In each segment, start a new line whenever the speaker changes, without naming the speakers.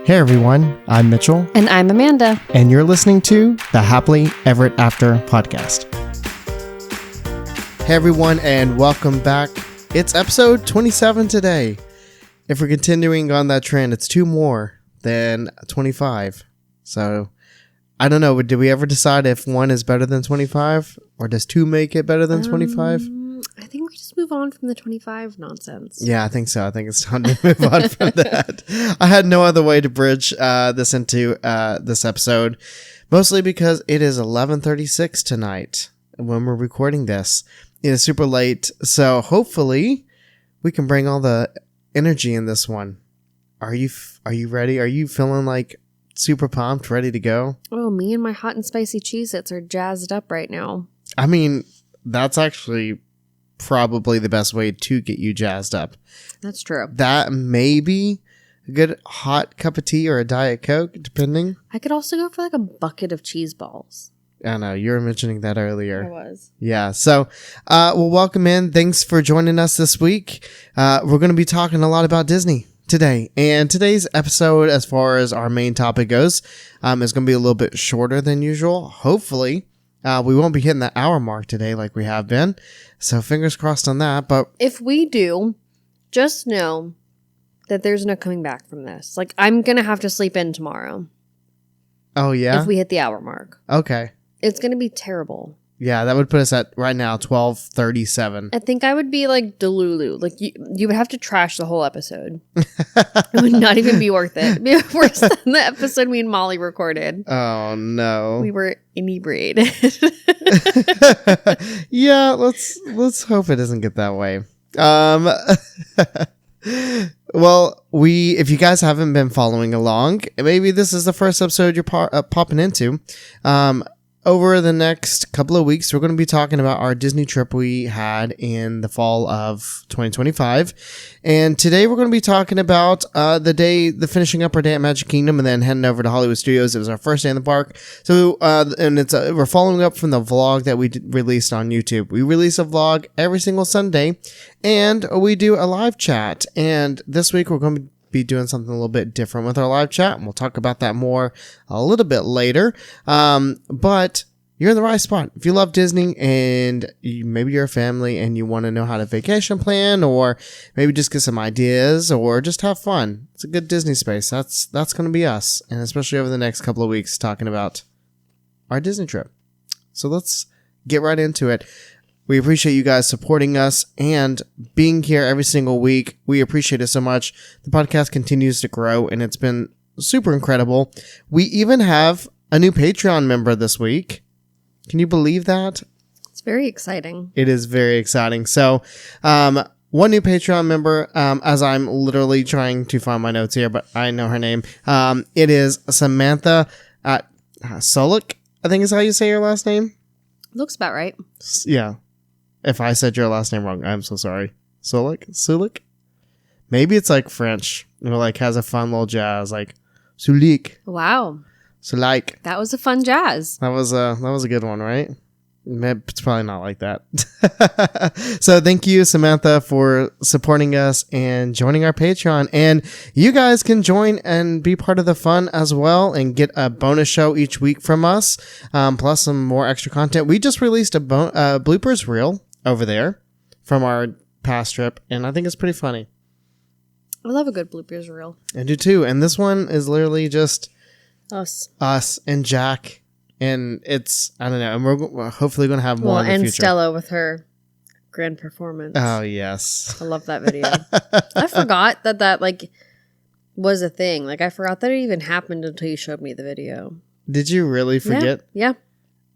Hey everyone, I'm Mitchell.
And I'm Amanda.
And you're listening to the Happily Ever After podcast. Hey everyone, and welcome back. It's episode 27 today. If we're continuing on that trend, it's two more than 25. So, I don't know, did we ever decide if one is better than 25? Or does two make it better than 25?
I think we just move on from the 25 nonsense.
Yeah, I think so. I think it's time to move on from that. I had no other way to bridge this into this episode, mostly because it is 11:36 tonight when we're recording this. It is super late, so hopefully we can bring all the energy in this one. Are you ready? Are you feeling like super pumped, ready to go?
Oh, me and my hot and spicy Cheez-Its are jazzed up right now.
I mean, that's actually probably the best way to get you jazzed up.
That's true.
That may be a good hot cup of tea or a Diet Coke, depending.
I could also go for like a bucket of cheese balls.
I know, you were mentioning that earlier.
I was.
Yeah, so well, welcome in. Thanks for joining us this week. We're going to be talking a lot about Disney today. And today's episode, as far as our main topic goes, is going to be a little bit shorter than usual. Hopefully, we won't be hitting the hour mark today like we have been. So fingers crossed on that. But
if we do, just know that there's no coming back from this. Like, I'm going to have to sleep in tomorrow.
Oh, yeah?
If we hit the hour mark.
Okay.
It's going to be terrible.
Yeah, that would put us at, right now, 12:37.
I think I would be like Delulu. Like, you would have to trash the whole episode. It would not even be worth it. It'd be worse than the episode me and Molly recorded.
Oh, no.
We were inebriated.
Yeah, let's hope it doesn't get that way. Well, if you guys haven't been following along, maybe this is the first episode you're popping into. Over the next couple of weeks, we're going to be talking about our Disney trip we had in the fall of 2025. And today we're going to be talking about the finishing up our day at Magic Kingdom and then heading over to Hollywood Studios. It was our first day in the park. So, and we're following up from the vlog that we released on YouTube. We release a vlog every single Sunday and we do a live chat. And this week we're going to be doing something a little bit different with our live chat, and we'll talk about that more a little bit later. But you're in the right spot. If you love Disney and maybe you're a family and you want to know how to vacation plan, or maybe just get some ideas or just have fun, it's a good Disney space. That's going to be us, and especially over the next couple of weeks talking about our Disney trip. So let's get right into it. We appreciate you guys supporting us and being here every single week. We appreciate it so much. The podcast continues to grow, and it's been super incredible. We even have a new Patreon member this week. Can you believe that?
It's very exciting.
It is very exciting. So, one new Patreon member, as I'm literally trying to find my notes here, but I know her name. It is Samantha Solik, I think is how you say your last name.
Looks about right.
Yeah. If I said your last name wrong, I'm so sorry. Sulik? Maybe it's like French. You know, like has a fun little jazz, like Sulik.
Wow.
Sulik.
That was a fun jazz.
That was a good one, right? It's probably not like that. So thank you, Samantha, for supporting us and joining our Patreon. And you guys can join and be part of the fun as well and get a bonus show each week from us, plus some more extra content. We just released a bloopers reel over there from our past trip, and I think it's pretty funny.
I love a good bloopers reel.
I do too. And this one is literally just us and Jack. And it's, I don't know, and we're hopefully going to have more in the future.
And Stella with her grand performance.
Oh, yes.
I love that video. I forgot that like was a thing. Like, I forgot that it even happened until you showed me the video.
Did you really forget?
Yeah.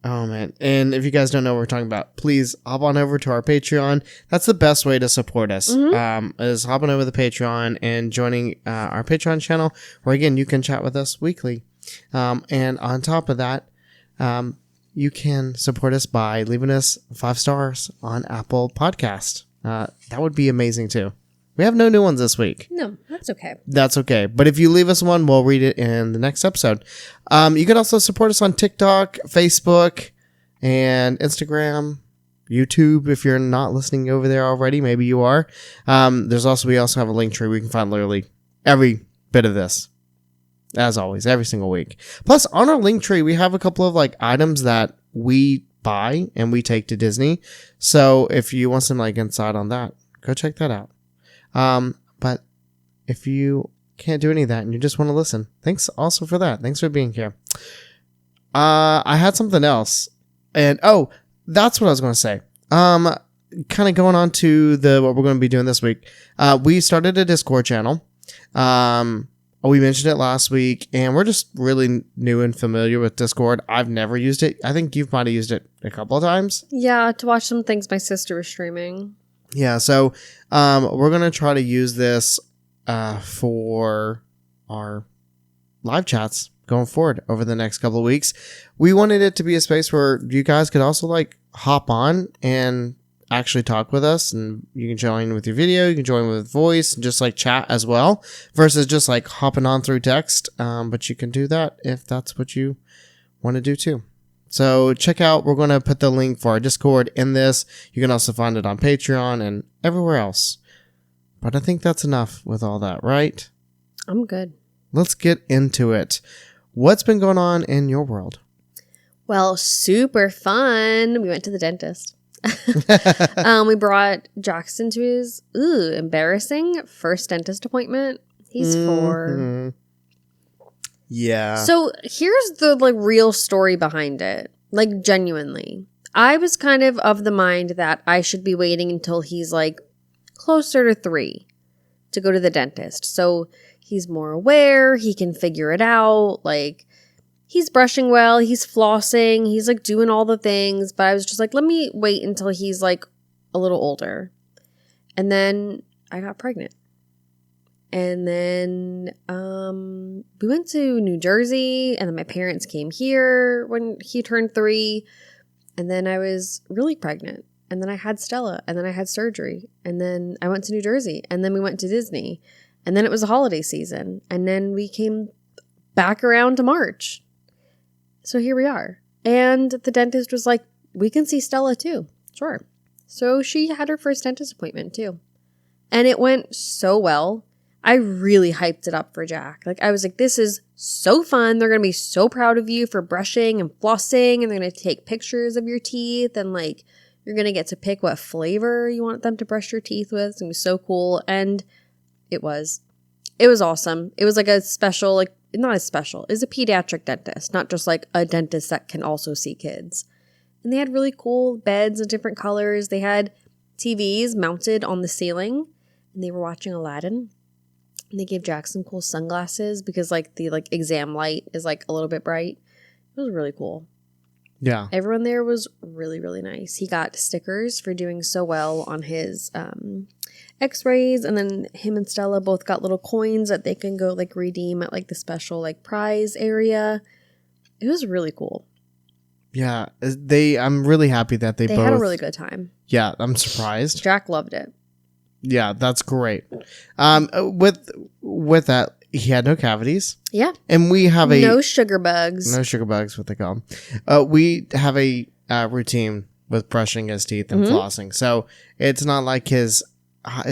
Oh, man. And if you guys don't know what we're talking about, please hop on over to our Patreon. That's the best way to support us, is hopping over the Patreon and joining our Patreon channel, where, again, you can chat with us weekly. And on top of that, you can support us by leaving us 5 stars on Apple Podcast. That would be amazing too. We have no new ones this week.
No, that's okay.
That's okay. But if you leave us one, we'll read it in the next episode. You can also support us on TikTok, Facebook, and Instagram, YouTube. If you're not listening over there already, maybe you are. We also have a link tree where you can find literally every bit of this. as always, every single week. Plus, on our link tree, we have a couple of like items that we buy and we take to Disney. So if you want some like insight on that, go check that out. But if you can't do any of that and you just want to listen, thanks also for that. Thanks for being here. I had something else, and that's what I was going to say. Kind of going on to what we're going to be doing this week. We started a Discord channel. We mentioned it last week, and we're just really new and familiar with Discord. I've never used it. I think you might have used it a couple of times.
Yeah, to watch some things my sister was streaming.
Yeah, so we're going to try to use this for our live chats going forward over the next couple of weeks. We wanted it to be a space where you guys could also like hop on and actually talk with us, and you can join with your video, you can join with voice, and just like chat as well, versus just like hopping on through text. But you can do that if that's what you want to do too. So check out, we're going to put the link for our Discord in this. You can also find it on Patreon and everywhere else. But I think that's enough with all that, right?
I'm good.
Let's get into it. What's been going on in your world?
Well, super fun. We went to the dentist. We brought Jackson to his embarrassing first dentist appointment. He's 4.
Yeah.
So here's the like real story behind it. Like genuinely, I was kind of the mind that I should be waiting until he's like closer to 3 to go to the dentist. So he's more aware. He can figure it out. Like he's brushing well. He's flossing. He's like doing all the things. But I was just like, let me wait until he's like a little older. And then I got pregnant. And then we went to New Jersey, and then my parents came here when he turned 3. And then I was really pregnant. And then I had Stella, and then I had surgery. And then I went to New Jersey, and then we went to Disney. And then it was the holiday season. And then we came back around to March. So here we are. And the dentist was like, we can see Stella too. Sure. So she had her first dentist appointment too. And it went so well. I really hyped it up for Jack. Like I was like, this is so fun. They're going to be so proud of you for brushing and flossing. And they're going to take pictures of your teeth. And like, you're going to get to pick what flavor you want them to brush your teeth with. It's going to be so cool. And it was awesome. It was like a special, like not as special. It was a pediatric dentist, not just like a dentist that can also see kids. And they had really cool beds of different colors. They had TVs mounted on the ceiling, and they were watching Aladdin. And they gave Jack some cool sunglasses because like the like exam light is like a little bit bright. It was really cool.
Yeah.
Everyone there was really, really nice. He got stickers for doing so well on his x-rays, and then him and Stella both got little coins that they can go like redeem at like the special like prize area. It was really cool.
Yeah. I'm really happy that they both
had a really good time.
Yeah, I'm surprised.
Jack loved it.
Yeah, that's great. With that, he had no cavities.
Yeah.
And we have
no sugar bugs.
No sugar bugs, what they call them. We have a routine with brushing his teeth and flossing. So it's not like his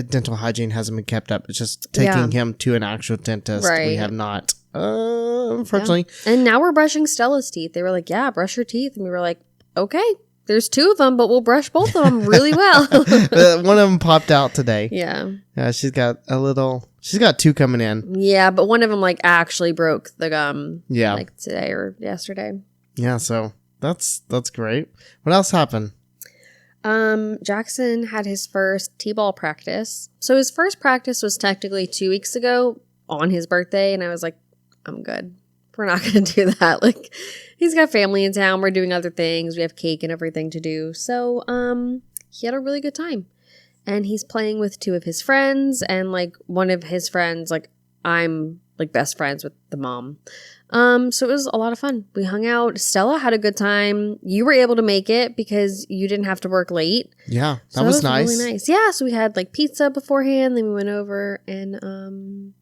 dental hygiene hasn't been kept up. It's just taking him to an actual dentist.
Right.
We have not, unfortunately.
Yeah. And now we're brushing Stella's teeth. They were like, yeah, brush your teeth. And we were like, okay. There's 2 of them, but we'll brush both of them really well.
One of them popped out today.
Yeah.
She's got 2 coming in.
Yeah, but one of them like actually broke the gum.
Yeah.
Like today or yesterday.
Yeah, so that's great. What else happened?
Jackson had his first t-ball practice. So his first practice was technically 2 weeks ago on his birthday, and I was like, I'm good. We're not going to do that. Like, he's got family in town. We're doing other things. We have cake and everything to do. So, he had a really good time. And he's playing with 2 of his friends. And, like, one of his friends, like, I'm, like, best friends with the mom. So it was a lot of fun. We hung out. Stella had a good time. You were able to make it because you didn't have to work late.
Yeah, that was nice.
Really nice. Yeah, so we had, like, pizza beforehand. Then we went over and,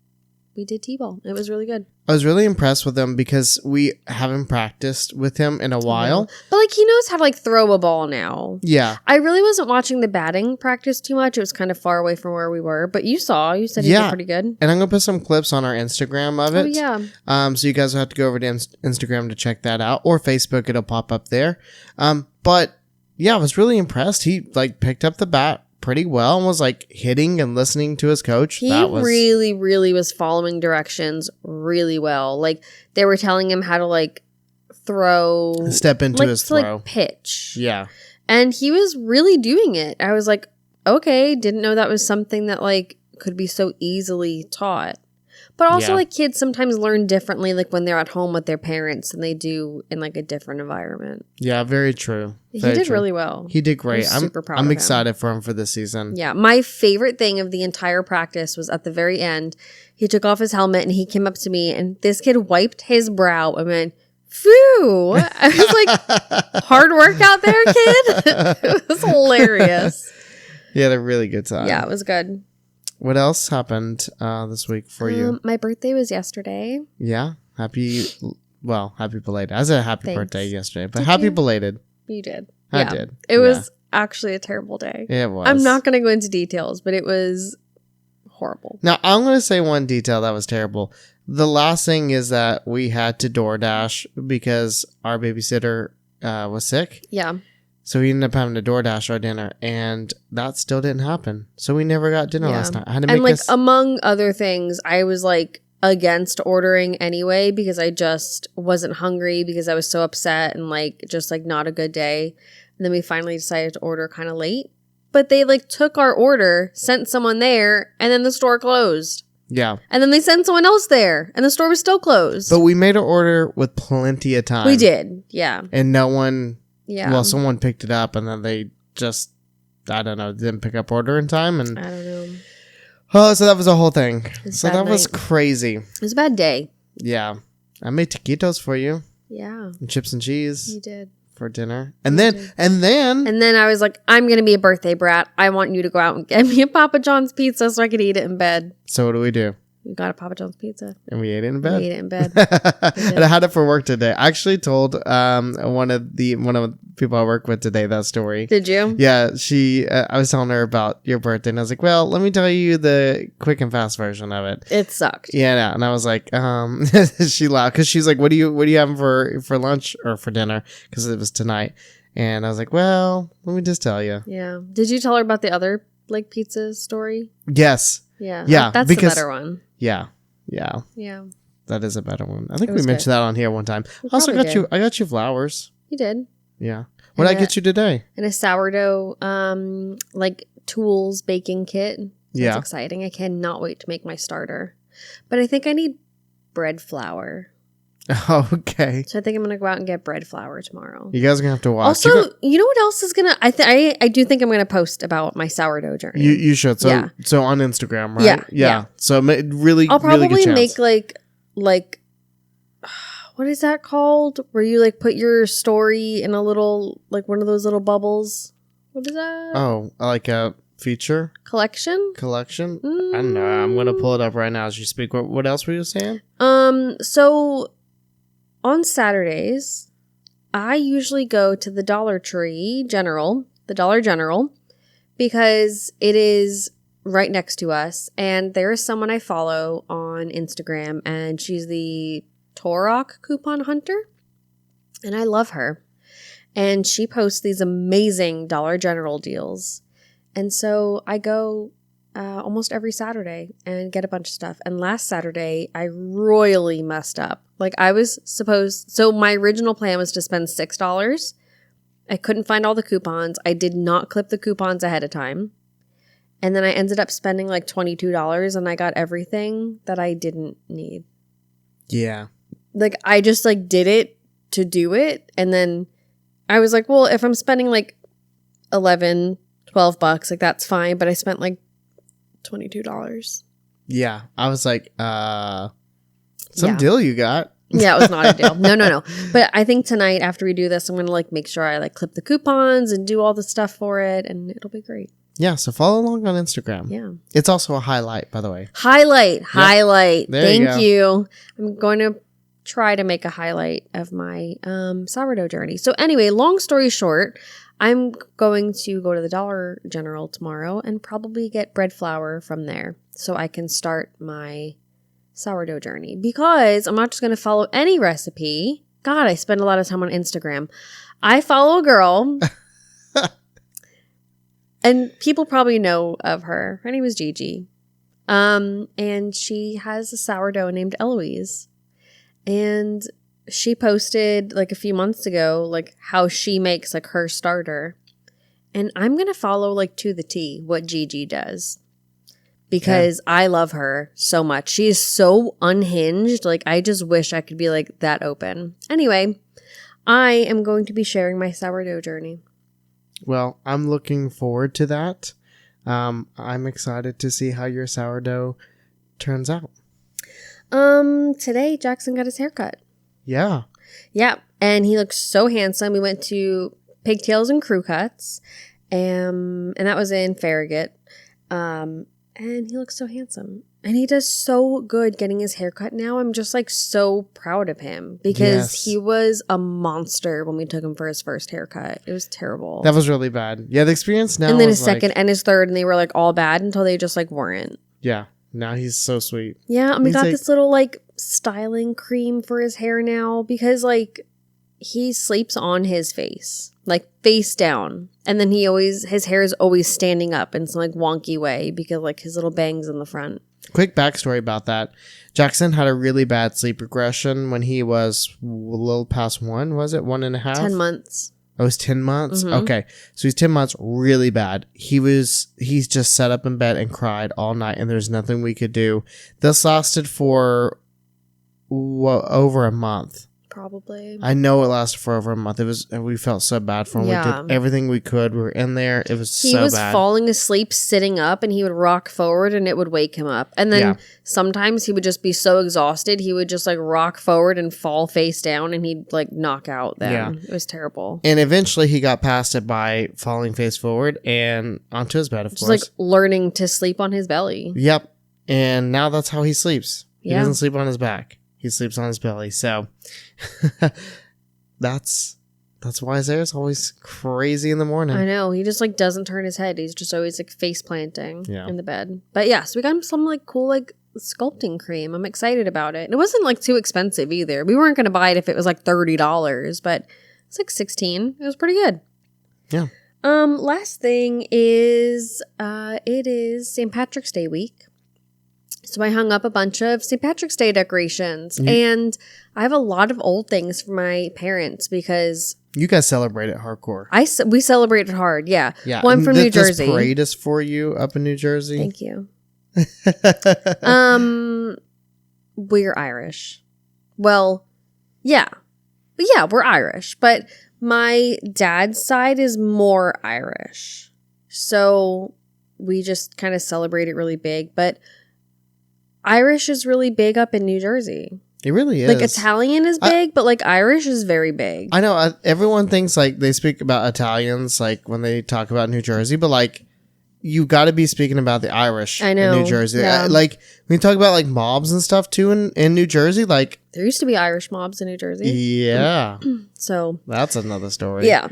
we did T-ball. It was really good.
I was really impressed with him because we haven't practiced with him in a while.
But like he knows how to like throw a ball now.
Yeah.
I really wasn't watching the batting practice too much. It was kind of far away from where we were. But you said he did pretty good.
And I'm going to put some clips on our Instagram of it.
Oh, yeah.
So you guys will have to go over to Instagram to check that out. Or Facebook, it'll pop up there. But yeah, I was really impressed. He like picked up the bat pretty well and was like hitting and listening to his coach.
He really, really was following directions really well. Like they were telling him how to like
step into his throw.
Like pitch.
Yeah.
And he was really doing it. I was like, okay, didn't know that was something that like could be so easily taught. But also like kids sometimes learn differently like when they're at home with their parents than they do in like a different environment.
Yeah, very true.
He did really well.
He did great.
I'm super proud of him.
I'm excited for him for this season.
Yeah, my favorite thing of the entire practice was at the very end. He took off his helmet and he came up to me and this kid wiped his brow and went, "Phew." I was like, hard work out there, kid. It was hilarious.
He had a really good time.
Yeah, it was good.
What else happened this week for you?
My birthday was yesterday.
Yeah. Happy belated. I said happy birthday yesterday, but
Did
happy
you?
belated.
You did.
I did.
It was actually a terrible day.
It was.
I'm not going to go into details, but it was horrible.
Now, I'm going to say one detail that was terrible. The last thing is that we had to DoorDash because our babysitter was sick.
Yeah.
So we ended up having to DoorDash our dinner, and that still didn't happen. So we never got dinner last night. I had to make
like among other things, I was like against ordering anyway because I just wasn't hungry because I was so upset and like just like not a good day. And then we finally decided to order kind of late. But they like took our order, sent someone there, and then the store closed.
Yeah.
And then they sent someone else there, and the store was still closed.
But we made an order with plenty of time.
We did, yeah.
And no one...
Yeah.
Well, someone picked it up, and then they just, I don't know, didn't pick up order in time. And
I don't know.
Oh, so that was a whole thing. So that was
night.
crazy.
It was a bad day.
Yeah. I made taquitos for you.
Yeah.
And chips and cheese.
You did.
For dinner. And then
I was like, I'm going to be a birthday brat. I want you to go out and get me a Papa John's pizza so I could eat it in bed.
So what do we do?
We got a Papa John's pizza.
And we ate it in bed.
We ate it in bed.
And I had it for work today. I actually told one of the people I work with today that story.
Did you?
Yeah, I was telling her about your birthday, and I was like, well, let me tell you the quick and fast version of it.
It sucked.
Yeah, and I was like, she laughed because she's like, what do you having for lunch or for dinner? Because it was tonight. And I was like, well, let me just tell you.
Yeah. Did you tell her about the other like pizza story?
Yes.
Yeah.
Yeah.
That's the better one.
Yeah. Yeah.
Yeah.
That is a better one. I think we mentioned that on here one time. I got you flowers.
You did.
Yeah. What did I get you today?
And a sourdough like tools baking kit. That's exciting. I cannot wait to make my starter. But I think I need bread flour.
Oh, okay.
So I think I'm going to go out and get bread flour tomorrow.
You guys are going to have to watch.
Also, you know what else is going to... I do think I'm going to post about my sourdough journey.
You should. So so on Instagram, right?
Yeah.
So really,
I'll probably
really good
make like what is that called? Where you like put your story in a little, like one of those little bubbles. What is that?
Oh, like a feature?
Collection?
I don't know. I'm going to pull it up right now as you speak. What else were you saying?
So on Saturdays, I usually go to the Dollar General, because it is right next to us. And there is someone I follow on Instagram, and she's the Torok coupon hunter. And I love her. And she posts these amazing Dollar General deals. And so I go almost every Saturday and get a bunch of stuff. And last Saturday, I royally messed up. Like so my original plan was to spend $6. I couldn't find all the coupons. I did not clip the coupons ahead of time. And then I ended up spending like $22 and I got everything that I didn't need.
Yeah.
Like I just like did it to do it. And then I was like, well, if I'm spending like $11, $12, like that's fine. But I spent like $22.
Yeah. I was like, some deal you got.
Yeah, it was not a deal. No. But I think tonight after we do this, I'm going to like make sure I like clip the coupons and do all the stuff for it, and it'll be great.
Yeah, so follow along on Instagram.
Yeah.
It's also a highlight, by the way.
Highlight.
There you
Thank you. I'm going to try to make a highlight of my sourdough journey. So anyway, long story short, I'm going to go to the Dollar General tomorrow and probably get bread flour from there so I can start my sourdough journey, because I'm not just going to follow any recipe. God, I spend a lot of time on Instagram. I follow a girl and people probably know of her. Her name is Gigi. And she has a sourdough named Eloise. And she posted like a few months ago, like how she makes like her starter. And I'm going to follow like to the T what Gigi does, because I love her so much. She is so unhinged. Like, I just wish I could be like that open. Anyway, I am going to be sharing my sourdough journey.
Well, I'm looking forward to that. I'm excited to see how your sourdough turns out.
Today Jackson got his haircut.
Yeah.
Yeah, and he looks so handsome. We went to Pigtails and Crew Cuts, and that was in Farragut. And he looks so handsome. And he does so good getting his haircut now. I'm just like so proud of him, because he was a monster when we took him for his first haircut. It was terrible.
That was really bad. Yeah, the experience now.
And then his second and his third, and they were like all bad until they just like weren't.
Yeah. Now he's so sweet.
Yeah, and we got this little like styling cream for his hair now, because like he sleeps on his face, like face down. And then his hair is always standing up in some like wonky way, because like his little bangs in the front.
Quick backstory about that. Jackson had a really bad sleep regression when he was a little past 1.5?
10 months.
Oh, it was 10 months?
Mm-hmm.
Okay. So he's 10 months, really bad. He's just sat up in bed and cried all night, and there's nothing we could do. This lasted for over a month.
Probably.
I know it lasted for over a month. We felt so bad for him.
Yeah.
We did everything we could. We were in there. It was so bad.
He was falling asleep sitting up, and he would rock forward and it would wake him up. And then sometimes he would just be so exhausted, he would just like rock forward and fall face down, and he'd like knock out then. Yeah. It was terrible.
And eventually he got past it by falling face forward and onto his bed, of course.
Like learning to sleep on his belly.
Yep. And now that's how he sleeps. He doesn't sleep on his back. He sleeps on his belly. So that's why his hair is always crazy in the morning.
I know. He just like doesn't turn his head. He's just always like face planting in the bed. But yeah, so we got him some like cool like sculpting cream. I'm excited about it. And it wasn't like too expensive either. We weren't going to buy it if it was like $30, but it's like $16. It was pretty good.
Yeah.
Last thing is it is St. Patrick's Day week. So I hung up a bunch of St. Patrick's Day decorations, and I have a lot of old things for my parents, because
you guys celebrate it hardcore.
We celebrated hard, yeah.
Yeah.
Well, I'm from New Jersey.
This parade is for you up in New Jersey.
Thank you. We're Irish. Well, yeah. But yeah, we're Irish, but my dad's side is more Irish. So we just kind of celebrate it really big, but Irish is really big up in New Jersey.
It really is.
Like Italian is big, but like Irish is very big.
I know everyone thinks like they speak about Italians like when they talk about New Jersey, but like you got to be speaking about the Irish in New Jersey.
Yeah.
Like when you talk about like mobs and stuff too in New Jersey, like
there used to be Irish mobs in New Jersey.
Yeah.
So
that's another story.
Yeah.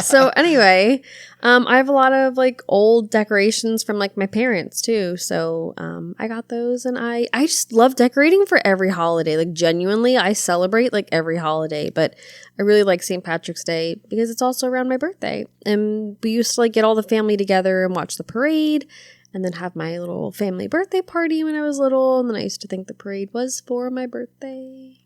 So anyway, I have a lot of like old decorations from like my parents too. So I got those, and I just love decorating for every holiday. Like genuinely, I celebrate like every holiday, but I really like St. Patrick's Day because it's also around my birthday. And we used to like get all the family together and watch the parade, and then have my little family birthday party when I was little. And then I used to think the parade was for my birthday.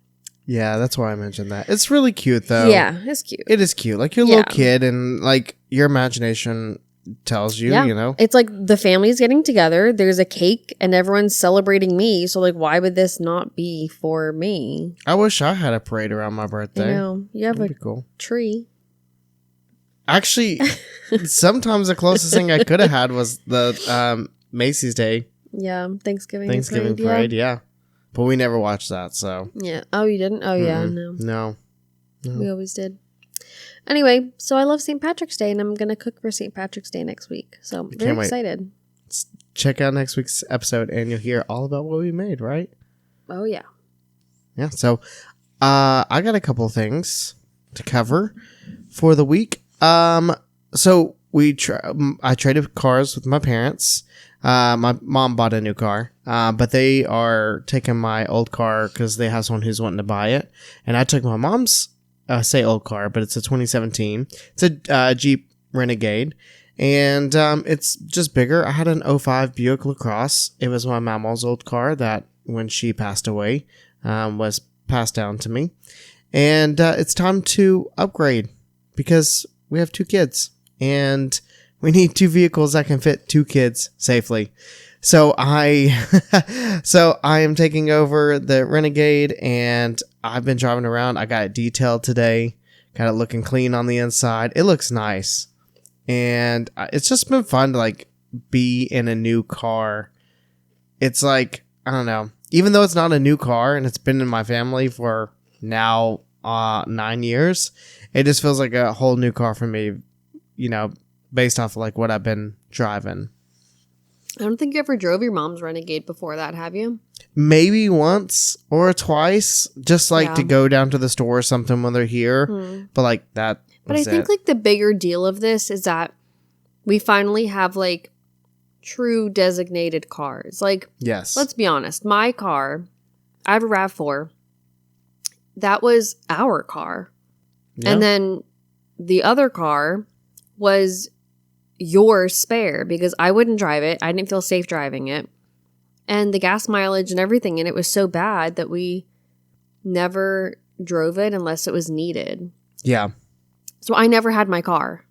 Yeah, that's why I mentioned that. It's really cute, though.
Yeah, it's cute.
It is cute. Like, you're a little kid, and, like, your imagination tells you, you know?
It's like the family's getting together, there's a cake, and everyone's celebrating me. So, like, why would this not be for me?
I wish I had a parade around my birthday.
I know. You have
That'd be cool.
Tree.
Actually, sometimes the closest thing I could have had was the Macy's Day.
Yeah, Thanksgiving
parade, yeah. But we never watched that, so.
Yeah. Oh, you didn't? Oh, yeah, no.
No.
We always did. Anyway, so I love St. Patrick's Day, and I'm going to cook for St. Patrick's Day next week. So I'm very excited.
Check out next week's episode, and you'll hear all about what we made, right?
Oh, yeah.
Yeah, so I got a couple things to cover for the week. So I traded cars with my parents. My mom bought a new car, but they are taking my old car because they have someone who's wanting to buy it. And I took my mom's, say old car, but it's a 2017. It's a Jeep Renegade. And it's just bigger. I had an '05 Buick LaCrosse. It was my mama's old car that when she passed away was passed down to me. And it's time to upgrade because we have 2 kids. And we need 2 vehicles that can fit 2 kids safely. So I am taking over the Renegade, and I've been driving around. I got it detailed today. Got it looking clean on the inside. It looks nice. And it's just been fun to like be in a new car. It's like, I don't know, even though it's not a new car and it's been in my family for now 9 years, it just feels like a whole new car for me, you know, based off of like what I've been driving.
I don't think you ever drove your mom's Renegade before that, have you?
Maybe once or twice, just like to go down to the store or something when they're here. But like that.
But I think like the bigger deal of this is that we finally have like true designated cars. Like,
yes,
let's be honest. My car, I have a RAV4. That was our car. Yeah. And then the other car was your spare because I wouldn't drive it. I didn't feel safe driving it. And the gas mileage and everything in it was so bad that we never drove it unless it was needed.
Yeah.
So I never had my car.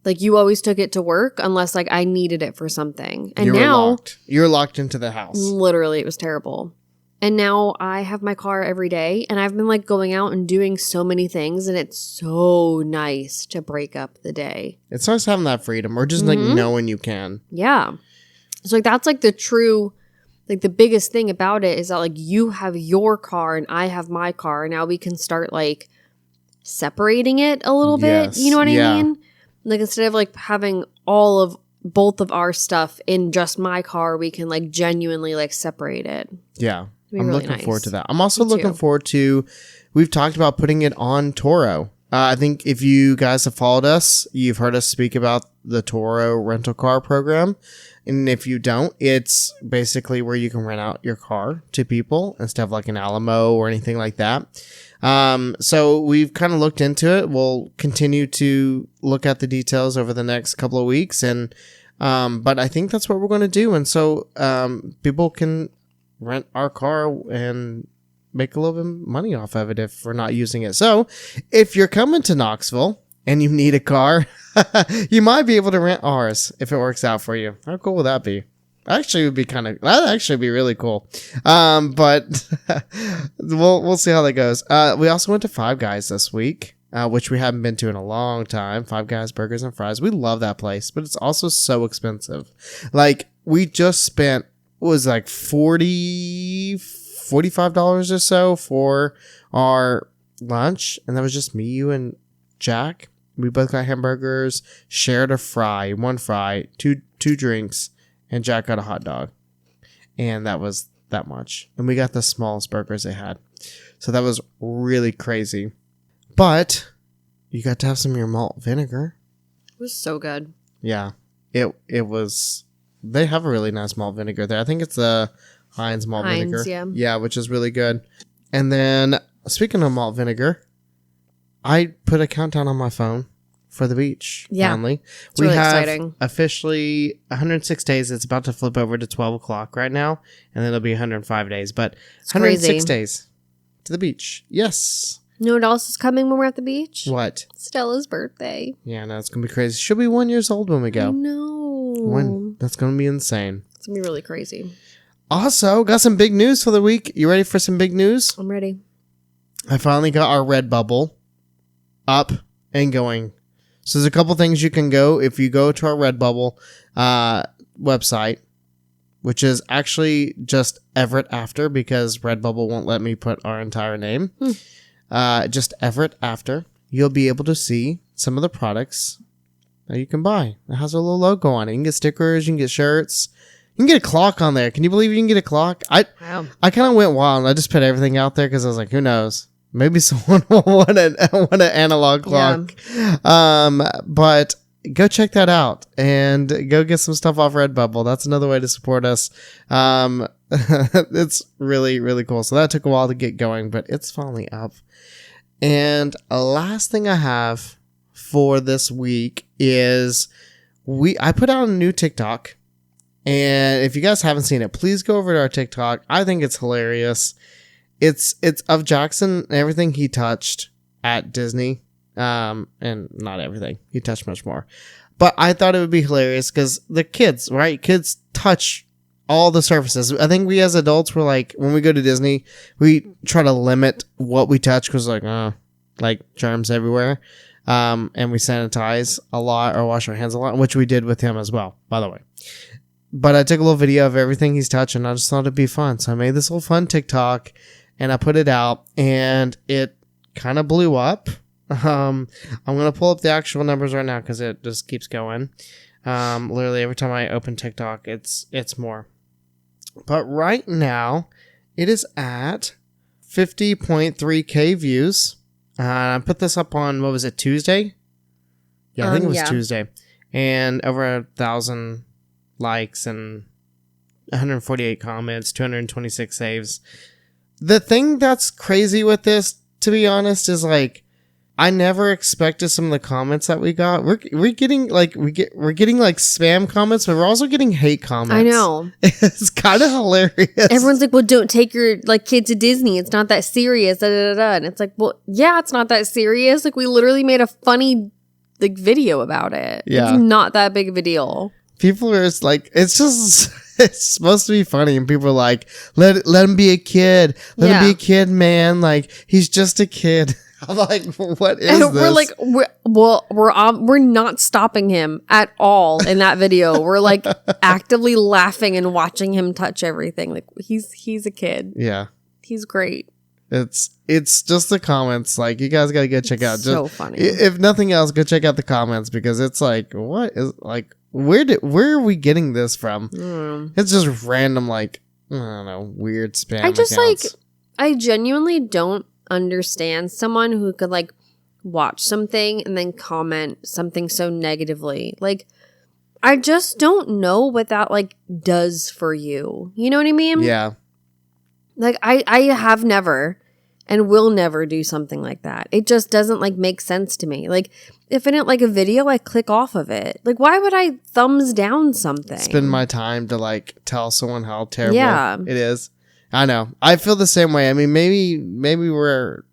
Like, you always took it to work unless, like, I needed it for something. And now...
You're locked into the house.
Literally, it was terrible. And now I have my car every day. And I've been, like, going out and doing so many things. And it's so nice to break up the day.
It's nice having that freedom. Or just, like, knowing you can.
Yeah. So, like, that's, like, the true... Like, the biggest thing about it is that, like, you have your car and I have my car. And now we can start, like... separating it a little bit, you know what I mean? Like, instead of like having both of our stuff in just my car, we can like genuinely like separate it.
Yeah, I'm really looking forward to that. I'm also looking forward to, we've talked about putting it on Toro. I think if you guys have followed us, you've heard us speak about the Toro rental car program. And if you don't, it's basically where you can rent out your car to people instead of like an Alamo or anything like that. So we've kind of looked into it. We'll continue to look at the details over the next couple of weeks. And, but I think that's what we're going to do. And so, people can rent our car and make a little bit of money off of it if we're not using it. So if you're coming to Knoxville and you need a car, you might be able to rent ours if it works out for you. How cool would that be? Actually, would be that'd actually be really cool. But we'll see how that goes. We also went to Five Guys this week, which we haven't been to in a long time. Five Guys Burgers and Fries. We love that place, but it's also so expensive. Like, we just spent, what was it, like $45 or so for our lunch, and that was just me, you, and Jack. We both got hamburgers, shared a fry, one fry, two drinks, and Jack got a hot dog. And that was that much. And we got the smallest burgers they had. So that was really crazy. But you got to have some of your malt vinegar.
It was so good.
Yeah. It was... They have a really nice malt vinegar there. I think it's the Heinz malt vinegar.
Yeah.
Yeah, which is really good. And then, speaking of malt vinegar, I put a countdown on my phone for the beach.
Yeah.
Finally.
It's really exciting.
Officially 106 days. It's about to flip over to 12 o'clock right now. And then it'll be 105 days. But it's 106 crazy. Days to the beach. Yes.
You know what else is coming when we're at the beach?
What?
Stella's birthday.
Yeah, no, it's going to be crazy. She'll be 1 year old when we go.
I know.
That's going to be insane.
It's going to be really crazy.
Also, got some big news for the week. You ready for some big news?
I'm ready.
I finally got our Redbubble up and going. So there's a couple things you can go if you go to our Redbubble website, which is actually just Everett After because Redbubble won't let me put our entire name. Just Everett After. you'll be able to see some of the products that you can buy. It has a little logo on it. You can get stickers, you can get shirts, you can get a clock on there. Can you believe you can get a clock? I kind of went wild. I just put everything out there because I was like, who knows? Maybe someone will want an analog clock. Yeah. But go check that out and go get some stuff off Redbubble. That's another way to support us. It's really, really cool. So that took a while to get going, but it's finally up. And a last thing I have for this week is I put out a new TikTok, and if you guys haven't seen it, please go over to our TikTok. I think it's hilarious. It's of Jackson and everything he touched at Disney, and not everything. He touched much more, but I thought it would be hilarious because the kids, right? Kids touch all the surfaces. I think we as adults were like, when we go to Disney, we try to limit what we touch because like germs everywhere. And we sanitize a lot or wash our hands a lot, which we did with him as well, by the way. But I took a little video of everything he's touched, and I just thought it'd be fun. So I made this little fun TikTok, and I put it out, and it kind of blew up. I'm going to pull up the actual numbers right now because it just keeps going. Literally every time I open TikTok, it's more. But right now, it is at 50.3K views. I put this up on, what was it, Tuesday? Yeah, I think it was Tuesday. And over 1,000 likes and 148 comments, 226 saves. The thing that's crazy with this, to be honest, is like, I never expected some of the comments that we got. We're getting like spam comments, but we're also getting hate comments.
I know.
It's kind of hilarious.
Everyone's like, "Well, don't take your kid to Disney. It's not that serious." Da, da, da, da. And it's like, well, yeah, it's not that serious. Like, we literally made a funny video about it. Yeah, it's not that big of a deal.
People are just like, it's supposed to be funny, and people are like, let him be a kid. Let him be a kid, man. Like, he's just a kid. I'm like, what is this?
We're like, we're not stopping him at all in that video. We're like actively laughing and watching him touch everything. Like, he's a kid.
Yeah,
he's great.
It's just the comments. Like, you guys gotta go check out.
So funny.
If nothing else, go check out the comments because it's like, what is like, where are we getting this from? It's just random, like, I don't know, weird spam.
I genuinely don't understand someone who could like watch something and then comment something so negatively. Like, I just don't know what that like does for you. You know what I mean?
Yeah.
Like, I have never and will never do something like that. It just doesn't like make sense to me. Like, if I didn't like a video, I click off of it. Like, why would I thumbs down something?
Spend my time to like tell someone how terrible it is. I know. I feel the same way. I mean, maybe we're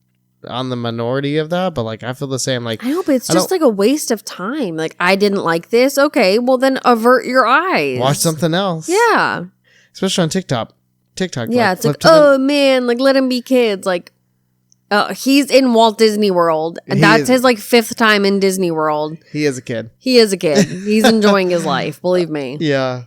on the minority of that, but like, I feel the same. Like,
I know, but it's just like a waste of time. Like, I didn't like this. Okay, well then avert your eyes.
Watch something else.
Yeah.
Especially on TikTok.
Yeah, like, it's like, oh man, like, let him be kids. Like, he's in Walt Disney World, and that's his like 5th time in Disney World.
He is a kid.
He's enjoying his life. Believe me.
Yeah,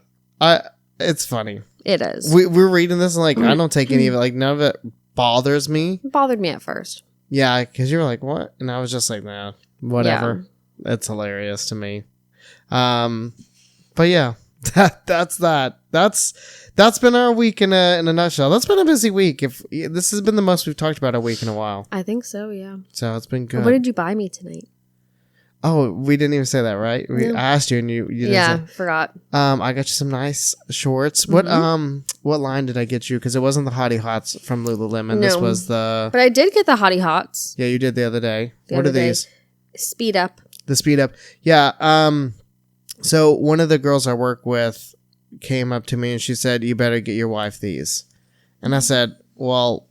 it's funny.
It is.
We're reading this and like, I don't take any of it. Like, none of it bothers me.
It bothered me at first.
Yeah, because you were like, what? And I was just like, nah, whatever. Yeah. It's hilarious to me. But yeah, that's that. That's been our week in a nutshell. That's been a busy week. If this has been the most we've talked about a week in a while.
I think so, yeah.
So it's been good.
What did you buy me tonight?
Oh, we didn't even say that, right? I asked you and you didn't say.
Forgot.
I got you some nice shorts. Mm-hmm. What line did I get you? Because it wasn't the Hottie Hots from Lululemon. No. This was the...
But I did get the Hottie Hots.
Yeah, you did the other day. What are these?
Speed Up.
The Speed Up. Yeah. So one of the girls I work with came up to me and she said, you better get your wife these. And I said, well,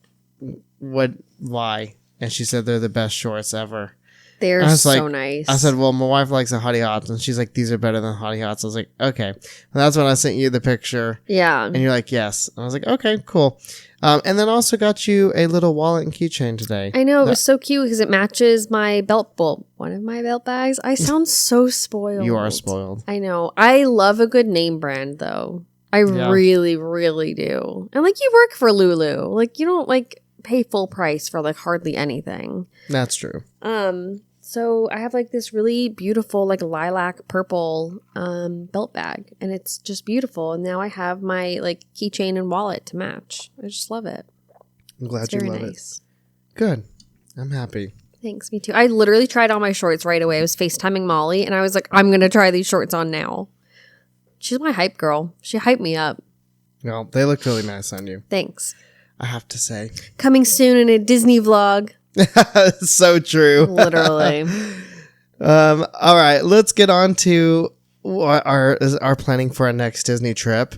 why? And she said, they're the best shorts ever.
They're so nice.
I said, well, my wife likes the Hottie Hots. And she's like, these are better than Hottie Hots. I was like, okay. And that's when I sent you the picture.
Yeah.
And you're like, yes. And I was like, okay, cool. And then also got you a little wallet and keychain today.
I know. It was so cute because it matches my belt. Well, one of my belt bags. I sound so spoiled.
You are spoiled.
I know. I love a good name brand, though. I really, really do. And like, you work for Lulu. Like, you don't like pay full price for like hardly anything.
That's true.
So I have like this really beautiful like lilac purple belt bag, and it's just beautiful. And now I have my like keychain and wallet to match. I just love it.
I'm glad you love it. Good. I'm happy.
Thanks, me too. I literally tried on my shorts right away. I was FaceTiming Molly, and I was like, I'm going to try these shorts on now. She's my hype girl. She hyped me up.
Well, they look really nice on you.
Thanks.
I have to say.
Coming soon in a Disney vlog.
So true.
Literally.
All right, let's get on to our planning for our next Disney trip.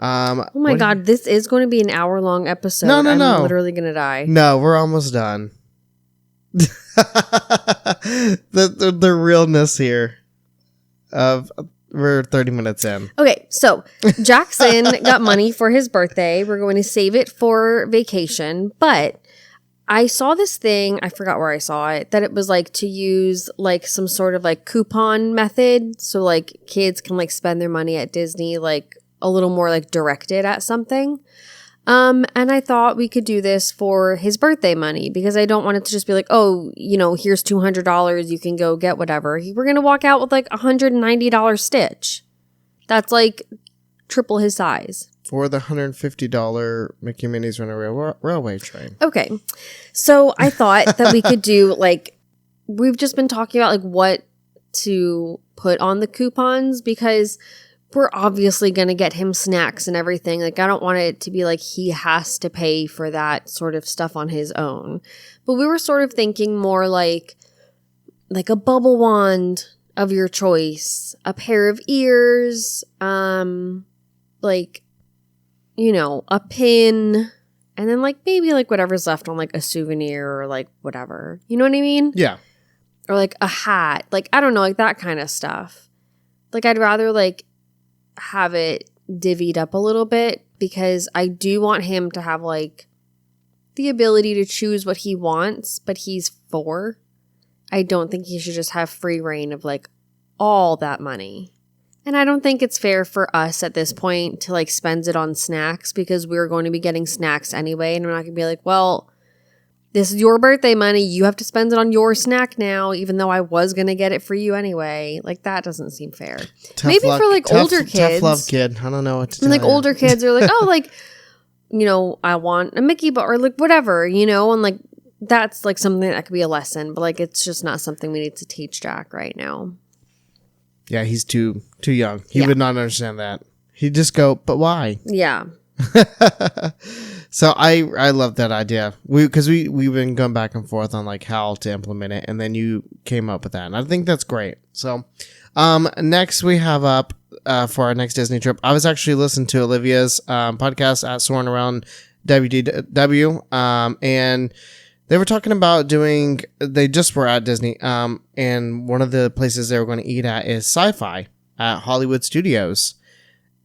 Oh my God, this is going to be an hour-long episode.
No.
I'm literally going to die.
No, we're almost done. the realness here of we're 30 minutes in.
Okay, so Jackson got money for his birthday. We're going to save it for vacation, but I saw this thing, I forgot where I saw it, that it was like to use like some sort of like coupon method, so like kids can like spend their money at Disney like a little more like directed at something. And I thought we could do this for his birthday money, because I don't want it to just be like, oh, you know, here's $200, you can go get whatever. We're going to walk out with like $190 Stitch. That's like triple his size.
For the $150 Mickey Minnie's Runaway Railway Train.
Okay. So I thought that we could do like, we've just been talking about like what to put on the coupons, because we're obviously going to get him snacks and everything. Like, I don't want it to be like he has to pay for that sort of stuff on his own. But we were sort of thinking more like a bubble wand of your choice, a pair of ears, like, you know, a pin, and then like maybe like whatever's left on like a souvenir or like whatever. You know what I mean?
Yeah.
Or like a hat. Like, I don't know, like that kind of stuff. Like, I'd rather like have it divvied up a little bit, because I do want him to have like the ability to choose what he wants, but he's 4. I don't think he should just have free reign of like all that money. And I don't think it's fair for us at this point to like spend it on snacks, because we're going to be getting snacks anyway, and we're not going to be like, well, this is your birthday money, you have to spend it on your snack now, even though I was going to get it for you anyway. Like, that doesn't seem fair. Maybe for like older kids.
Tough love, kid. I don't know what to tell
like
you.
Older kids are like, oh, like, you know, I want a Mickey bar, or like whatever, you know, and like that's like something that could be a lesson, but like it's just not something we need to teach Jack right now.
Yeah, he's too young. He would not understand that. He'd just go, but why?
Yeah.
So I love that idea. We've been going back and forth on like how to implement it, and then you came up with that, and I think that's great. So next we have up for our next Disney trip, I was actually listening to Olivia's podcast at Soaring Around WDW, and they were talking about they just were at Disney, and one of the places they were going to eat at is Sci-Fi at Hollywood Studios.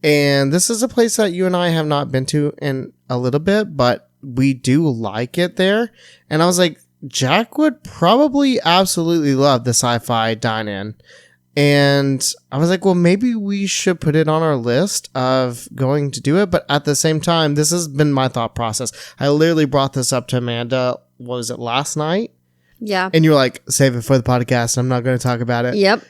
And this is a place that you and I have not been to in a little bit, but we do like it there. And I was like, Jack would probably absolutely love the Sci-Fi dine-in. And I was like, well, maybe we should put it on our list of going to do it. But at the same time, this has been my thought process. I literally brought this up to Amanda, what was it, last night?
Yeah.
And you were like, save it for the podcast. I'm not going to talk about it.
Yep.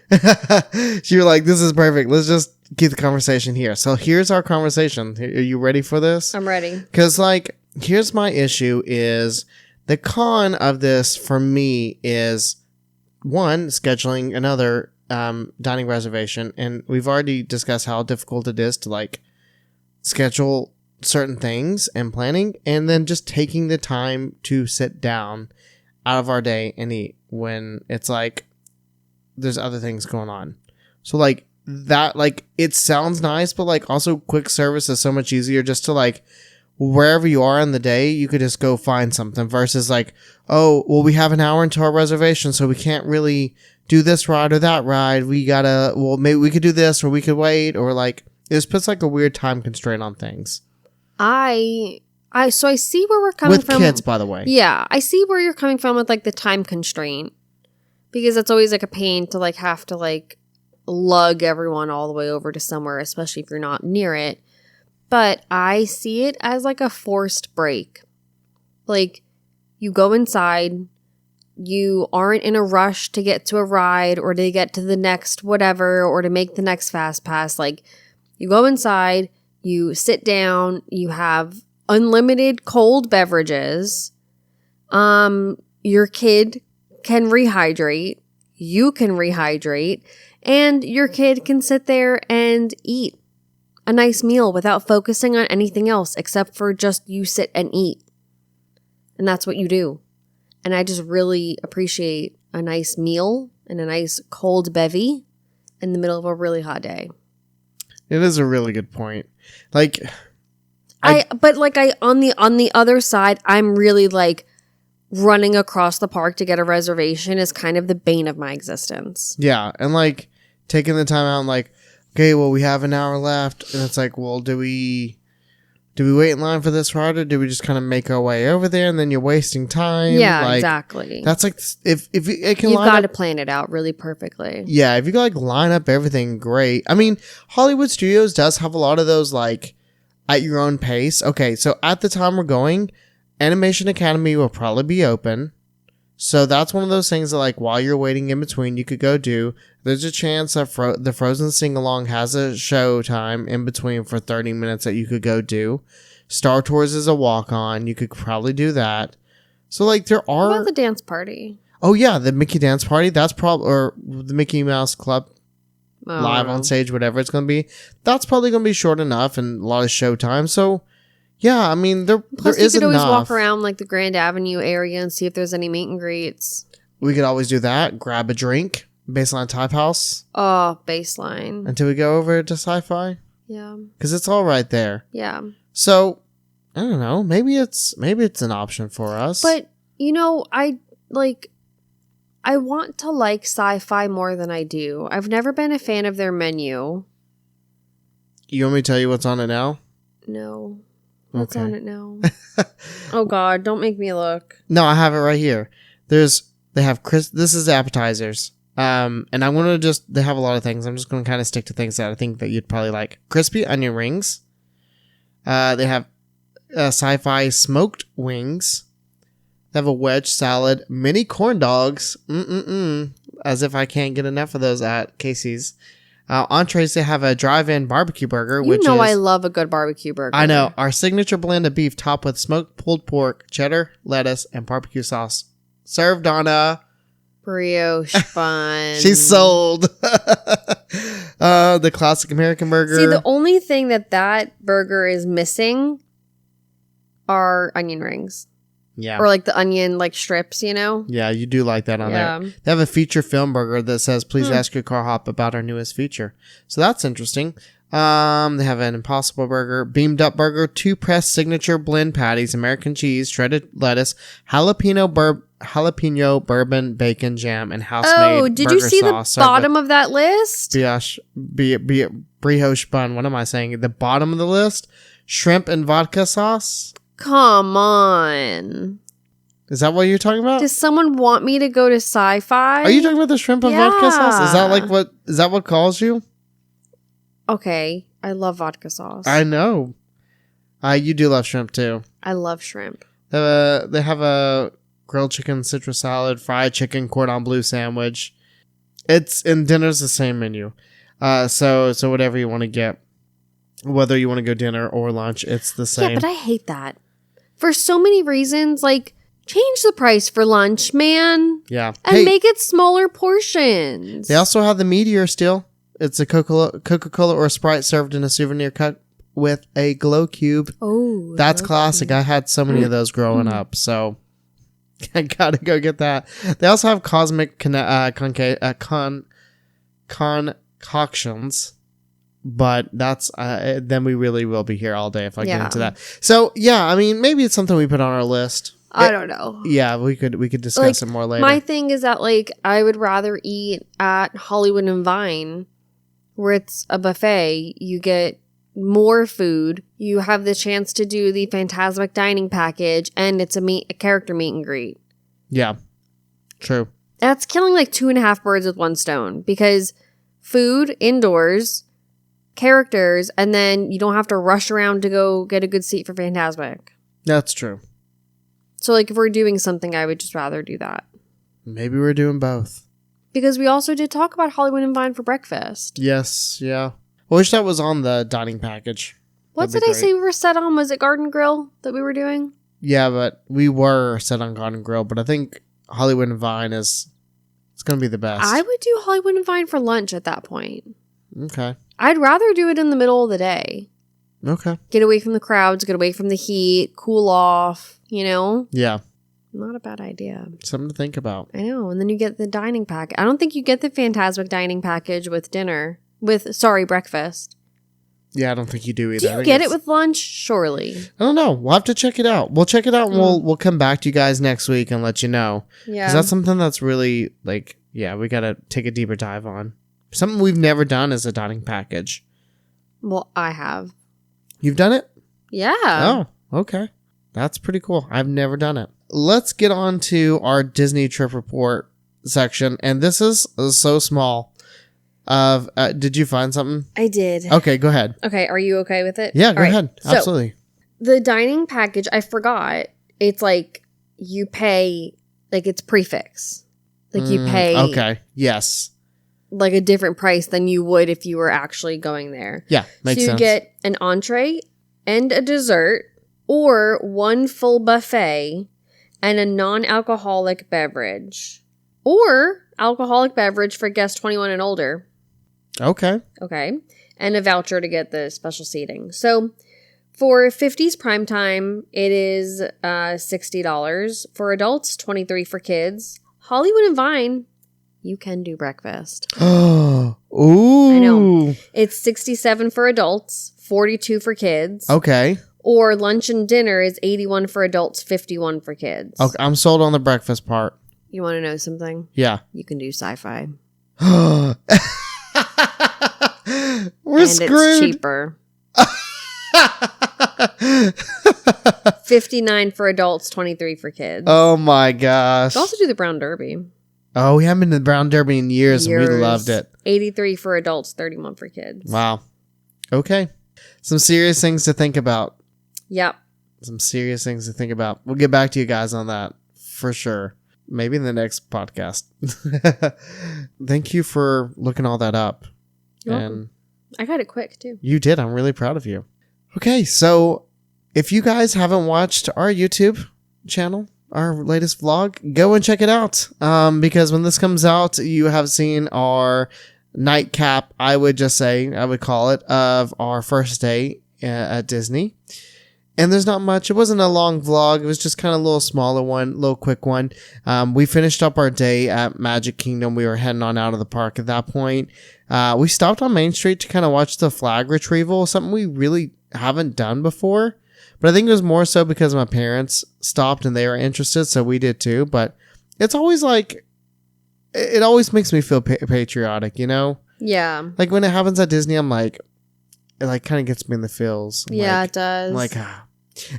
You were like, this is perfect. Let's just keep the conversation here. So here's our conversation. Are you ready for this?
I'm ready.
Because like, here's my issue is the con of this for me is one, scheduling another dining reservation. And we've already discussed how difficult it is to like schedule certain things and planning, and then just taking the time to sit down out of our day and eat when it's like there's other things going on. So like that, like it sounds nice, but like also quick service is so much easier just to like wherever you are in the day, you could just go find something versus like, oh, well, we have an hour into our reservation, so we can't really do this ride or that ride. We gotta, well, maybe we could do this or we could wait, or like it just puts like a weird time constraint on things.
So I see where we're coming from.
With kids, by the way.
Yeah, I see where you're coming from with like the time constraint, because it's always like a pain to like have to like lug everyone all the way over to somewhere, especially if you're not near it. But I see it as like a forced break. Like, you go inside, you aren't in a rush to get to a ride or to get to the next whatever or to make the next fast pass. Like, you go inside, you sit down, you have unlimited cold beverages. Your kid can rehydrate, you can rehydrate, and your kid can sit there and eat a nice meal without focusing on anything else except for just you sit and eat. And that's what you do. And I just really appreciate a nice meal and a nice cold bevy in the middle of a really hot day.
It is a really good point. Like,
on the other side, I'm really like running across the park to get a reservation is kind of the bane of my existence.
yeah, and like taking the time out and like, okay, well, we have an hour left, and it's like, well, do we wait in line for this ride, or do we just kind of make our way over there, and then you're wasting time?
Yeah,
like,
exactly.
That's like if it can,
you've
line
got to
up,
plan it out really perfectly.
yeah, if you like line up everything, great. I mean, Hollywood Studios does have a lot of those like at your own pace. Okay, so at the time we're going, Animation Academy will probably be open. So that's one of those things that, like, while you're waiting in between, you could go do. There's a chance that the Frozen Sing-Along has a show time in between for 30 minutes that you could go do. Star Tours is a walk-on. You could probably do that. So, like, there are...
What about the dance party?
Oh, yeah, the Mickey Dance Party. That's probably... Or the Mickey Mouse Club live on stage, whatever it's going to be. That's probably going to be short enough and a lot of show time. So... yeah, I mean, there is enough.
You could always walk around like the Grand Avenue area and see if there's any meet and greets.
We could always do that. Grab a drink. Baseline Type House.
Oh, Baseline.
Until we go over to Sci-Fi.
Yeah.
Because it's all right there.
Yeah.
So, I don't know. Maybe it's an option for us.
But, you know, I want to like Sci-Fi more than I do. I've never been a fan of their menu.
You want me to tell you what's on it now?
No. What's on it now? Oh God, don't make me look.
No, I have it right here. They have this is appetizers. And I want to they have a lot of things. I'm just going to kind of stick to things that I think that you'd probably like. Crispy onion rings. They have Sci-Fi smoked wings. They have a wedge salad, mini corn dogs. As if I can't get enough of those at Casey's. Entrees, they have a drive-in barbecue burger,
I love a good barbecue burger.
I know. Our signature blend of beef topped with smoked pulled pork, cheddar, lettuce, and barbecue sauce. Served on a...
brioche bun.
She's sold. The classic American burger.
See, the only thing that burger is missing are onion rings.
Yeah.
Or like the onion like strips, you know?
Yeah, you do like that on there. They have a feature film burger that says, please ask your car hop about our newest feature. So that's interesting. They have an Impossible Burger, Beamed Up Burger, 2 pressed signature blend patties, American cheese, shredded lettuce, jalapeno bourbon bacon jam, and house-made burger sauce. Oh,
did you see the bottom of that list?
Brioche bun. What am I saying? The bottom of the list? Shrimp and vodka sauce?
Come on.
Is that what you're talking about?
Does someone want me to go to Sci-Fi?
Are you talking about the shrimp and vodka sauce? Is that what calls you?
Okay. I love vodka sauce.
I know. You do love shrimp too.
I love shrimp.
They have a grilled chicken citrus salad, fried chicken cordon bleu sandwich. Dinner's the same menu. So whatever you want to get, whether you want to go dinner or lunch, it's the same.
Yeah, but I hate that. For so many reasons, like, change the price for lunch, man.
Yeah.
And make it smaller portions.
They also have the Meteor still. It's a Coca-Cola or a Sprite served in a souvenir cup with a glow cube.
Oh.
That's classic. I had so many of those growing up, so I gotta go get that. They also have cosmic concoctions. But that's then we really will be here all day if I get into that. So yeah, I mean, maybe it's something we put on our list.
I don't know.
Yeah, we could discuss it more later.
My thing is that I would rather eat at Hollywood and Vine, where it's a buffet. You get more food. You have the chance to do the Fantasmic dining package, and it's a character meet and greet.
Yeah, true.
That's killing 2.5 birds with one stone, because food indoors, characters, and then you don't have to rush around to go get a good seat for Fantasmic.
That's true.
So, like, if we're doing something, I would just rather do that.
Maybe we're doing both.
Because we also did talk about Hollywood and Vine for breakfast.
Yes, yeah. I wish that was on the dining package.
What did I say we were set on? Was it Garden Grill that we were doing?
Yeah, but we were set on Garden Grill, but I think Hollywood and Vine it's going to be the best.
I would do Hollywood and Vine for lunch at that point.
Okay.
I'd rather do it in the middle of the day.
Okay.
Get away from the crowds, get away from the heat, cool off, you know?
Yeah.
Not a bad idea.
Something to think about.
I know. And then you get the dining pack. I don't think you get the Fantasmic dining package with breakfast.
Yeah, I don't think you do either.
Do you get it with lunch? Surely.
I don't know. We'll have to check it out. We'll check it out and we'll come back to you guys next week and let you know.
Yeah.
Because that's something that's really, like, yeah, we got to take a deeper dive on. Something we've never done is a dining package.
Well, I have.
You've done it?
Yeah.
Oh, okay. That's pretty cool. I've never done it. Let's get on to our Disney trip report section. And this is so small. Did you find something?
I did.
Okay, go ahead.
Okay, are you okay with it?
Yeah,
All
go ahead. Absolutely.
So, the dining package, I forgot. It's like you pay, like it's prefix. Like you pay.
Okay, yes.
Like a different price than you would if you were actually going there.
Yeah, makes sense.
So you get an entree and a dessert or one full buffet and a non-alcoholic beverage. Or alcoholic beverage for guests 21 and older.
Okay.
Okay. And a voucher to get the special seating. So for 50s prime time, it is $60. For adults, $23 for kids. Hollywood and Vine, you can do breakfast.
Ooh.
I know. It's $67 for adults, $42 for kids.
Okay.
Or lunch and dinner is $81 for adults, $51 for kids.
Okay, I'm sold on the breakfast part.
You want to know something?
Yeah.
You can do sci-fi.
We're
and
screwed.
It's cheaper. $59 for adults, $23 for kids.
Oh my gosh.
You also do the Brown Derby.
Oh, we haven't been to the Brown Derby in years. And we loved it.
$83 for adults, $31 for kids.
Wow. Okay. Some serious things to think about.
Yep.
Some serious things to think about. We'll get back to you guys on that for sure. Maybe in the next podcast. Thank you for looking all that up.
You're welcome. I got it quick too.
You did. I'm really proud of you. Okay, so if you guys haven't watched our YouTube channel, our latest vlog, go and check it out. Because when this comes out, you have seen our nightcap, I would call it, of our first day at Disney. And there's not much. It wasn't a long vlog. It was just kind of a little smaller one, little quick one. We finished up our day at Magic Kingdom. We were heading on out of the park at that point. We stopped on Main Street to kind of watch the flag retrieval, something we really haven't done before. But I think it was more so because my parents stopped and they were interested, so we did too. But it's always like, it always makes me feel patriotic, you know?
Yeah.
Like when it happens at Disney, I'm like, it like kind of gets me in the feels.
Yeah, it does.
I'm like, ah.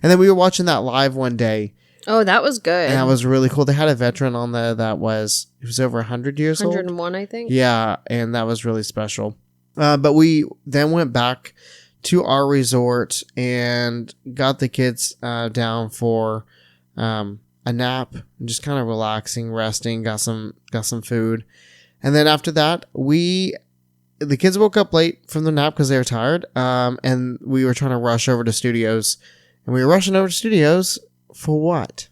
And then we were watching that live one day.
Oh, that was good.
And that was really cool. They had a veteran on there that was over 100 years
101, I think.
Yeah, and that was really special. But we then went back to our resort and got the kids down for a nap and just kind of relaxing, resting, got some food. And then after that, the kids woke up late from the nap because they were tired. And we were trying to rush over to Studios. And we were rushing over to Studios for what?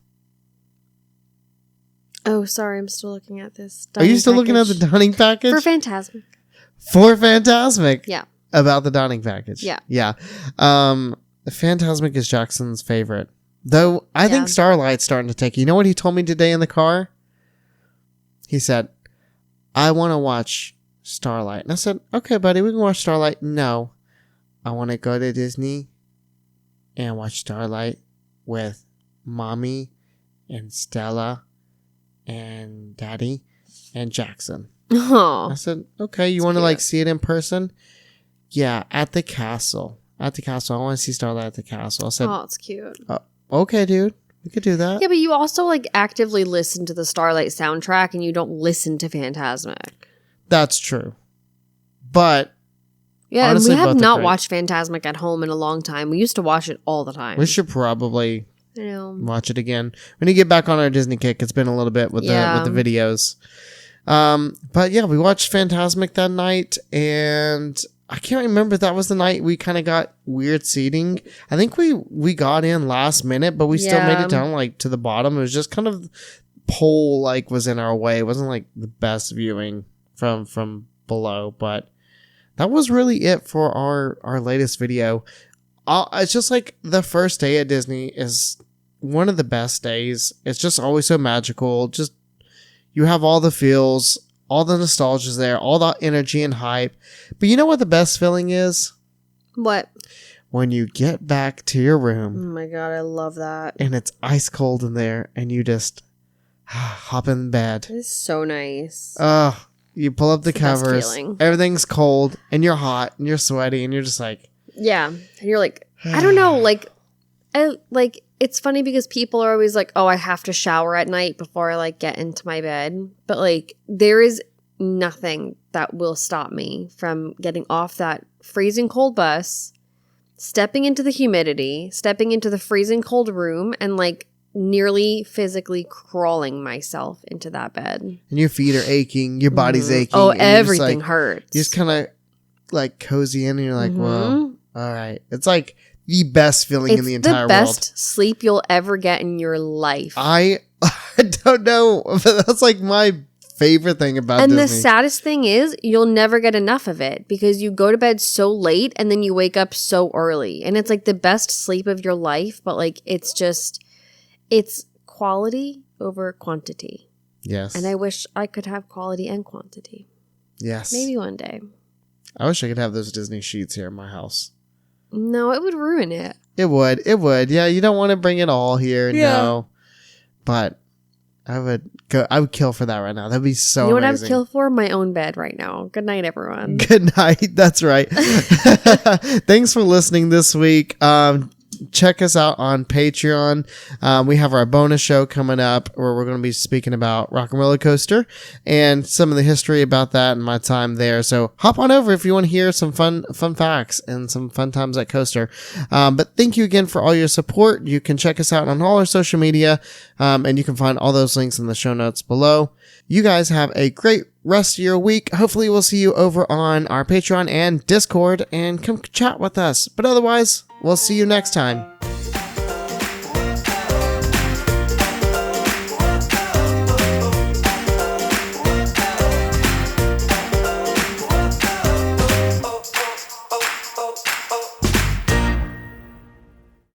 Oh, sorry. I'm still looking at this.
Are you still looking at the dining package?
For Fantasmic.
For Fantasmic?
Yeah.
About the dining package?
Yeah.
Yeah. Fantasmic is Jackson's favorite. Though, I think Starlight's starting to take... You know what he told me today in the car? He said, I want to watch Starlight. And I said, okay, buddy, we can watch Starlight. No. I want to go to Disney and watch Starlight with Mommy and Stella and Daddy and Jackson.
Oh.
I said, okay, you want to like see it in person? Yeah, at the castle. At the castle. I want to see Starlight at the castle. I said,
oh, it's cute.
Okay, dude. We could do that.
Yeah, but you also like actively listen to the Starlight soundtrack and you don't listen to Fantasmic.
That's true. But
yeah,
honestly,
and we have not watched Fantasmic at home in a long time. We used to watch it all the time.
We should probably
I know.
Watch it again. We need to get back on our Disney kick. It's been a little bit with the videos. But yeah, we watched Fantasmic that night, and I can't remember if that was the night we kind of got weird seating. I think we got in last minute, but we still made it down like to the bottom. It was just kind of pole like was in our way. It wasn't like the best viewing from below, but that was really it for our latest video. It's just like the first day at Disney is one of the best days. It's just always so magical. Just you have all the feels, all the nostalgia's there, all the energy and hype. But you know what the best feeling is?
What?
When you get back to your
Oh
room.
my God, I love that.
And it's ice cold in there, and you just hop in bed.
It's so nice.
You pull up the covers.
Feeling.
Everything's cold, and you're hot, and you're sweaty, and you're just like...
Yeah. And you're like, I don't know, it's funny because people are always like, oh, I have to shower at night before I get into my bed. But there is nothing that will stop me from getting off that freezing cold bus, stepping into the humidity, stepping into the freezing cold room, and nearly physically crawling myself into that bed.
And your feet are aching, your body's aching.
Oh, everything hurts.
You just kind of cozy in, and you're like, whoa, all right. It's like the best feeling in the entire world.
It's the best sleep you'll ever get in your life.
I don't know, but that's my favorite thing about Disney.
And the saddest thing is you'll never get enough of it because you go to bed so late and then you wake up so early. And it's the best sleep of your life, but it's quality over quantity.
Yes.
And I wish I could have quality and quantity.
Yes.
Maybe one day.
I wish I could have those Disney sheets here in my house.
No, it would ruin it.
It would. Yeah, you don't want to bring it all here. Yeah. No. But I would kill for that right now. That'd be so amazing.
You know what I would kill for? My own bed right now. Good night, everyone.
Good night. That's right. Thanks for listening this week. Check us out on Patreon. We have our bonus show coming up where we're going to be speaking about Rock and Roller Coaster and some of the history about that and my time there. So hop on over if you want to hear some fun facts and some fun times at Coaster. But thank you again for all your support. You can check us out on all our social media, and you can find all those links in the show notes below. You guys have a great rest of your week. Hopefully we'll see you over on our Patreon and Discord and come chat with us. But otherwise, we'll see you next time.